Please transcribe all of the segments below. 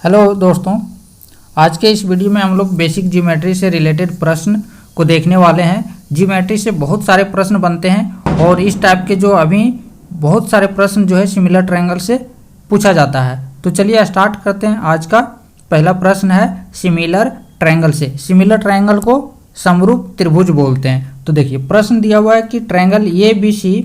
Hello दोस्तों, आज के इस वीडियो में हम लोग बेसिक ज्योमेट्री से रिलेटेड प्रश्न को देखने वाले हैं। ज्योमेट्री से बहुत सारे प्रश्न बनते हैं और इस टाइप के जो अभी बहुत सारे प्रश्न जो है सिमिलर ट्रायंगल से पूछा जाता है। तो चलिए स्टार्ट करते हैं। आज का पहला प्रश्न है सिमिलर ट्रायंगल से। सिमिलर ट्रायंगल को समरूप त्रिभुज बोलते हैं। तो देखिए प्रश्न दिया हुआ है कि ट्रायंगल ABC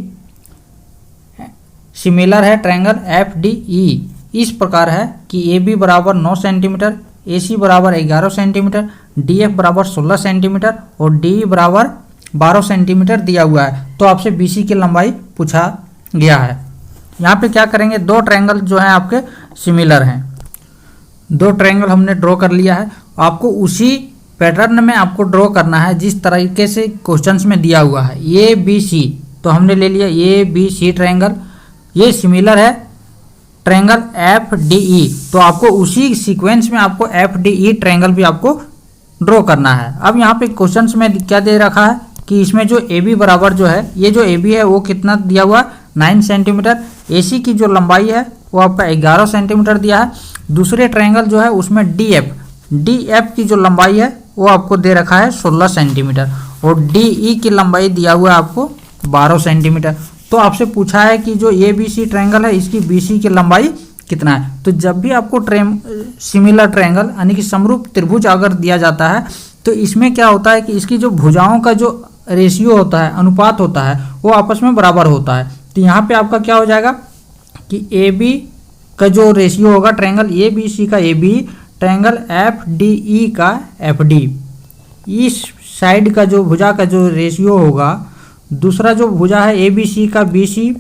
सिमिलर है ट्रायंगल FDE इस प्रकार है कि AB बराबर 9 सेंटीमीटर, AC बराबर 11 सेंटीमीटर, DF बराबर 16 सेंटीमीटर और DE बराबर 12 सेंटीमीटर दिया हुआ है। तो आपसे BC की लंबाई पूछा गया है। यहाँ पे क्या करेंगे, दो ट्रायंगल जो हैं आपके सिमिलर हैं। दो ट्रायंगल हमने ड्रॉ कर लिया है। आपको उसी पैटर्न में आपको ड्रॉ करना है जिस तरीके से क्वेश्चंस में दिया हुआ है। ABC तो हमने ले लिया ABC ट्रायंगल, ये सिमिलर है ट्रायंगल FDE। तो आपको उसी सीक्वेंस में आपको FDE ट्रायंगल भी आपको ड्रॉ करना है। अब यहाँ पे क्वेश्चंस में क्या दे रखा है कि इसमें जो AB बराबर जो है, ये जो AB है वो कितना दिया हुआ 9 सेंटीमीटर, AC की जो लंबाई है वो आपका 11 सेंटीमीटर दिया है। दूसरे ट्रायंगल जो है उसमें DF की जो लंबाई है वो आपको दे रखा है 16 सेंटीमीटर और DE की लंबाई दिया हुआ है आपको 12 सेंटीमीटर। तो आपसे पूछा है कि जो ABC ट्रायंगल है इसकी BC की लंबाई कितना है। तो जब भी आपको सिमिलर ट्रायंगल यानी कि समरूप त्रिभुज अगर दिया जाता है तो इसमें क्या होता है कि इसकी जो भुजाओं का जो रेशियो होता है, अनुपात होता है, वो आपस में बराबर होता है। तो यहाँ पे आपका क्या हो जाएगा कि AB का जो रेशियो होगा ट्रायंगल ABC का AB, ट्रायंगल FDE का FD, इस साइड का जो भुजा का जो रेशियो होगा, दूसरा जो भुजा है ABC का BC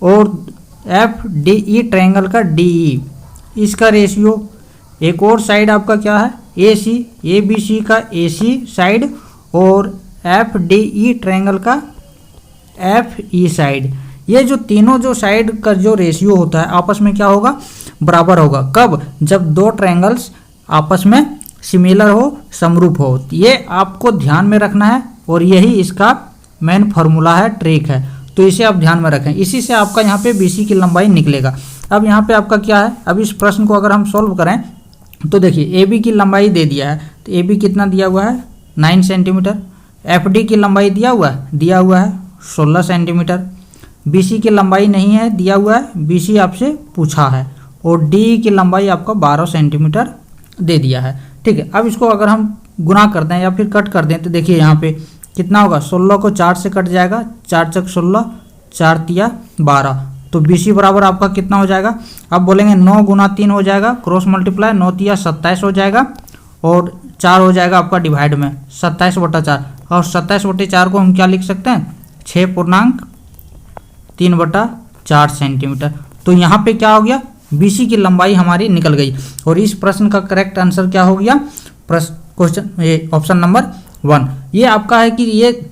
और FDE ट्रायंगल का DE, इसका रेशियो। एक और साइड आपका क्या है AC, ABC का AC साइड और FDE ट्रायंगल का FE साइड। ये जो तीनों जो साइड का जो रेशियो होता है आपस में क्या होगा, बराबर होगा। कब? जब दो ट्रायंगल्स आपस में सिमिलर हो, समरूप हो। ये आपको ध्यान में रखना है और यही इसका मेन फार्मूला है, ट्रिक है। तो इसे आप ध्यान में रखें, इसी से आपका यहाँ पे BC की लंबाई निकलेगा। अब यहाँ पे आपका क्या है, अब इस प्रश्न को अगर हम सॉल्व करें तो देखिए AB की लंबाई दे दिया है। तो AB कितना दिया हुआ है 9 सेंटीमीटर, FD की लंबाई दिया हुआ है 16 सेंटीमीटर, BC की लंबाई नहीं है दिया हुआ है, BC आपसे पूछा है और DE की लंबाई आपको 12 सेंटीमीटर दे दिया है। ठीक है, अब इसको अगर हम गुना कर दें या फिर कट कर दें तो देखिए यहाँ पे कितना होगा, 16 को 4 से कट जाएगा, 4 चक 16, 4 तिया 12। तो BC बराबर आपका कितना हो जाएगा, अब बोलेंगे 9 गुना 3 हो जाएगा, क्रॉस मल्टीप्लाई 9 तिया 27 हो जाएगा और 4 हो जाएगा आपका डिवाइड में 27/4। और 27/4 को हम क्या लिख सकते हैं 6.3/4 सेंटीमीटर। तो यहाँ पे क्या हो गया, BC की लंबाई हमारी निकल गई। और इस प्रश्न का करेक्ट आंसर क्या हो गया, क्वेश्चन ये ऑप्शन नंबर 1। ये आपका है कि ये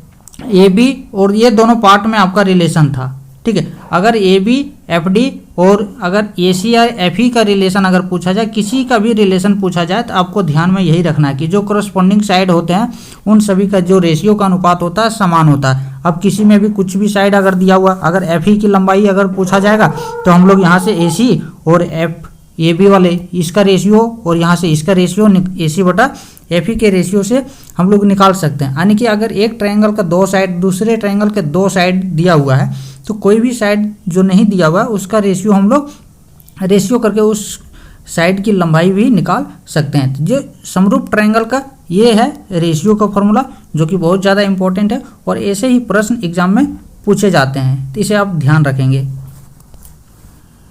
AB और ये दोनों पार्ट में आपका रिलेशन था। ठीक है, अगर AB FD और अगर AC या FE का रिलेशन अगर पूछा जाए, किसी का भी रिलेशन पूछा जाए, तो आपको ध्यान में यही रखना है कि जो करस्पॉन्डिंग साइड होते हैं उन सभी का जो रेशियो का अनुपात होता है समान होता है। अब किसी में भी कुछ भी साइड अगर दिया हुआ, अगर FE की लंबाई अगर पूछा जाएगा तो हम लोग यहाँ से AC और AB वाले इसका रेशियो और यहाँ से इसका रेशियो AC/FE के रेशियो से हम लोग निकाल सकते हैं। यानी कि अगर एक ट्रायंगल का दो साइड दूसरे ट्रायंगल के दो साइड दिया हुआ है तो कोई भी साइड जो नहीं दिया हुआ है उसका रेशियो हम लोग रेशियो करके उस साइड की लंबाई भी निकाल सकते हैं। तो जो समरूप ट्रायंगल का ये है रेशियो का फॉर्मूला, जो कि बहुत ज़्यादा इंपॉर्टेंट है और ऐसे ही प्रश्न एग्जाम में पूछे जाते हैं। तो इसे आप ध्यान रखेंगे।